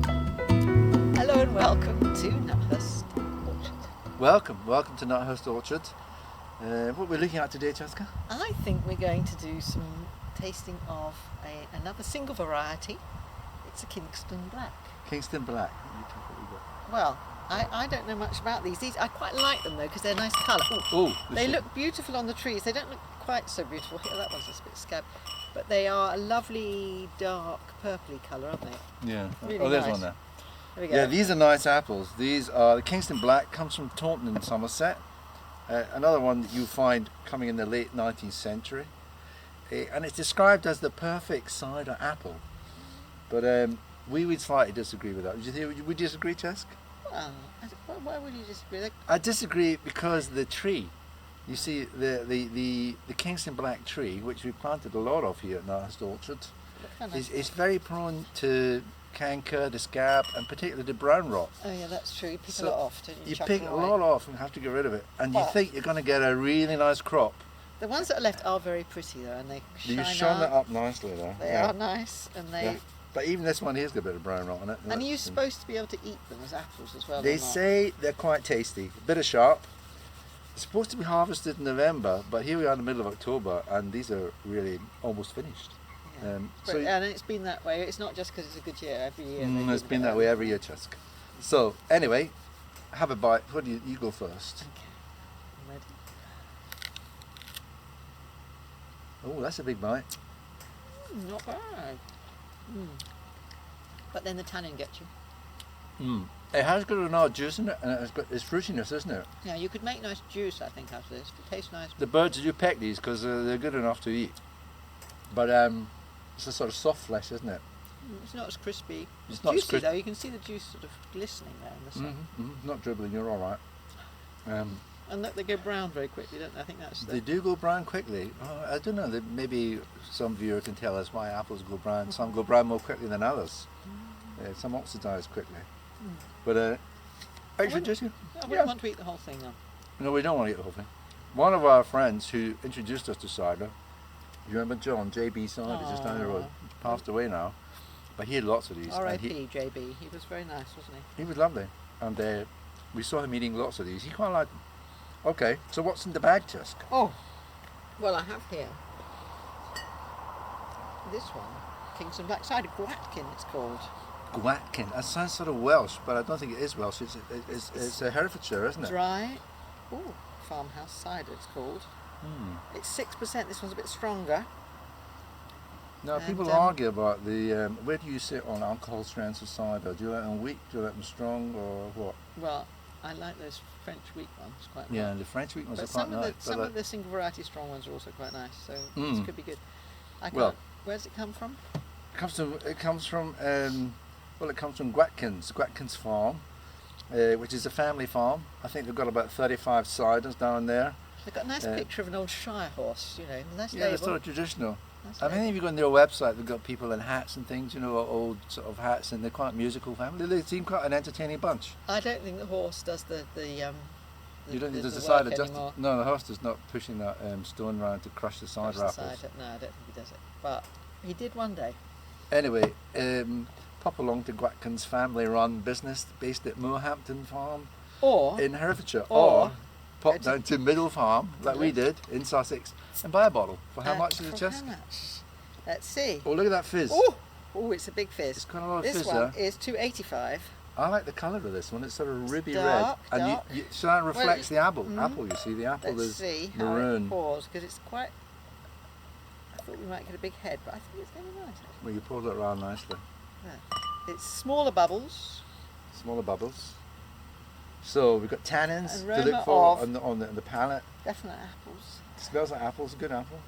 Hello and welcome to Nuthurst Orchard. Welcome to Nuthurst Orchard. What we're looking at today, Jessica? I think we're going to do some tasting of another single variety. It's a Kingston Black. Kingston Black. You talk what we got. Well, I don't know much about these. I quite like them though because they're nice colour. They look beautiful on the trees. They don't look quite so beautiful here. That one's just a bit scab. But they are a lovely dark purpley colour, aren't they? Yeah. Really there's nice. one there. There we go. Yeah, these are nice apples. These are the Kingston Black. Comes from Taunton in Somerset. Another one that you find coming in the late 19th century, and it's described as the perfect cider apple. But we would slightly disagree with that. Would you disagree, Chesk? Well, why would you disagree? I disagree because the tree. You see, the Kingston Black tree, which we planted a lot of here at Nuthurst Orchard, is very prone to canker, the scab, and particularly the brown rot. Oh yeah, that's true. You pick a lot off, don't you? You Chuck pick them a away. lot off and have to get rid of it. And you think you're going to get a really nice crop. The ones that are left are very pretty though, and they shine You've shown that up. up nicely there. They are nice, and they. Yeah. But even this one here's got a bit of brown rot on it. And you're supposed to be able to eat them as apples as well. They or not? say they're quite tasty, a bit of sharp. It's supposed to be harvested in November, but here we are in the middle of October, and these are really almost finished. Yeah. And it's been that way. It's not just because it's a good year every year. It's been that way every year, Chesk. So anyway, have a bite. What do you go first? Okay, I'm ready. Oh, that's a big bite. Not bad. But then the tannin gets you. It has got an odd juice in it, and it's fruitiness, isn't it? Yeah, you could make nice juice, I think, out of this. It tastes nice. The birds do peck these because they're good enough to eat. But it's a sort of soft flesh, isn't it? It's not as crispy. It's It's not as juicy crispy. though. You can see the juice sort of glistening there in the sun. Not dribbling, you're all right. And look, they go brown very quickly, don't they? I think that's They do go brown quickly. I don't know. Maybe some viewer can tell us why apples go brown. Some go brown more quickly than others. Some oxidise quickly. But actually, Jessica, I wouldn't want to eat the whole thing though. no, we don't want to eat the whole thing. One of our friends who introduced us to cider, you remember John, JB Cider, just down the road, passed away now, but he had lots of these. and R.I.P. JB. He was very nice, wasn't he was lovely, and we saw him eating lots of these. He quite liked them. Okay, so what's in the bag, Chesk? Oh, well, I have here this one, Kingston Black Cider, Gwatkin it's called. Gwatkin. That sounds sort of Welsh, but I don't think it is Welsh. It's Herefordshire, isn't it? Dry, farmhouse cider it's called. It's 6%, this one's a bit stronger. Now, And, people argue about the, where do you sit on alcohol strengths of cider? Do you like them weak, do you like them strong, or what? Well, I like those French wheat ones quite Yeah, well. the French weak ones But are quite nice. some of the single variety strong ones are also quite nice, so this could be good. Where does it come from? It comes from Gwatkins Farm, which is a family farm. I think they've got about 35 ciders down there. They've got a nice picture of an old shire horse, you know, nice Yeah, label. they're sort of traditional. Nice I mean, label. if you go on their website, they've got people in hats and things, you know, old sort of hats, and they're quite a musical family. They seem quite an entertaining bunch. I don't think the horse does the You don't think there's the a cider work just anymore. no, the horse is not pushing that stone round to crush the cider Crush the apples. cider. No, I don't think he does it. But he did one day. Anyway, pop along to Gwatkins family-run business based at Moorhampton Farm Or in Herefordshire, or pop down to Middle Farm like we did in Sussex and buy a bottle for how much is it, for Jess? how much? Let's see. Oh, look at that fizz! Oh, it's a big fizz. It's got a lot of This fizz one there. is $2.85. I like the colour of this one. It's sort of ruby dark, red, and dark. so that reflects the apple. Mhm. Apple, you see, the apple Let's is see how maroon. it pours because it's quite. I thought we might get a big head, but I think it's going to be nice. Actually. Well, you poured it around nicely. Yeah. It's smaller bubbles. Smaller bubbles. So we've got tannins to Aroma look for of- on the palate. Definite apples. Smells like apples. Good apple.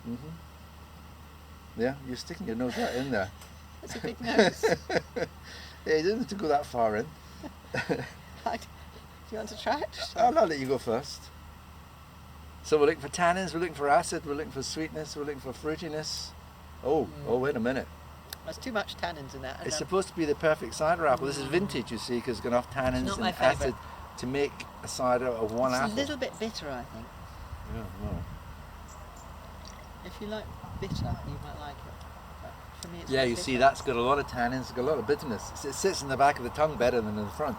Yeah, you're sticking your nose right in there. That's a big nose. Yeah, you didn't have to go that far in. Do you want to try it? I'll let you go first. So we're looking for tannins, we're looking for acid, we're looking for sweetness, we're looking for fruitiness. Oh, wait a minute. There's too much tannins in that. It's supposed to be the perfect cider apple. This is vintage, you see, because it's got enough tannins not and my favourite. acid. to make a cider of one It's apple. a little bit bitter, I think. Yeah, well. If you like bitter, you might like it. But for me, it's Yeah, not you bitter. see, that's got a lot of tannins, it's got a lot of bitterness. It sits in the back of the tongue better than in the front.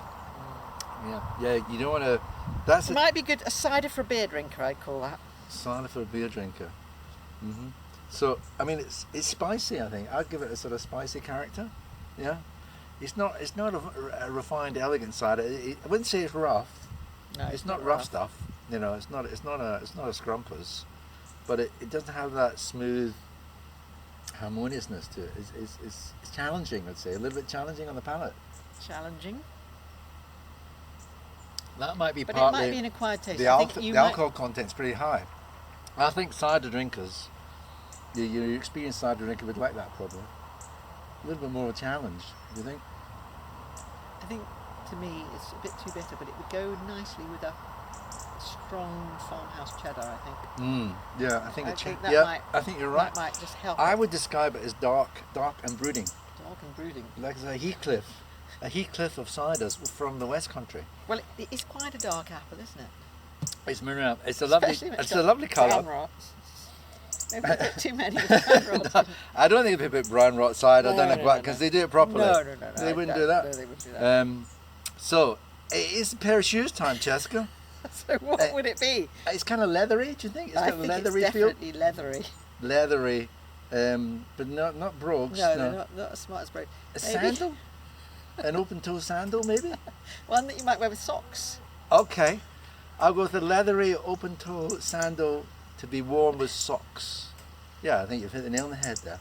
Yeah, you don't want to. That's It a might be good. A cider for a beer drinker, I'd call that. cider for a beer drinker. So, I mean, it's spicy. I think I'd give it a sort of spicy character. Yeah, it's not a refined, elegant cider. I wouldn't say it's rough. No, It's not rough stuff. You know, it's not a scrumpers, but it doesn't have that smooth harmoniousness to it. It's challenging, I'd say, a little bit challenging on the palate. Challenging, That might be but partly it might be an acquired taste. the, I think you the might- alcohol content's pretty high. I think cider drinkers, your experienced cider drinker would like that probably. A little bit more of a challenge, do you think? I think to me it's a bit too bitter, but it would go nicely with a strong farmhouse cheddar. I think. Yeah, I think I it think should. that Yeah, might- I think you're right. That might just help. I it. would describe it as dark and brooding, Dark and brooding. like a Heathcliff of ciders from the West Country. Well, it is quite a dark apple, isn't it? It's mineral. It's a lovely. Especially when It's got a lovely brown colour. rot. Maybe a bit too many with brown rot. I don't think it'd be brown rot cider. I don't know why, because they do it properly. No. They wouldn't do that. No, they wouldn't do that. So it is a pair of shoes time, Jessica. So what would it be? It's kind of leathery. Do you think it's I got a think leathery it's feel? definitely leathery. Leathery, but not brogues. No, they're not as smart as brogue. A Maybe sandal, an open-toe sandal, maybe. one that you might wear with socks. Okay, I'll go with a leathery open-toe sandal to be worn with socks. Yeah, I think you've hit the nail on the head there.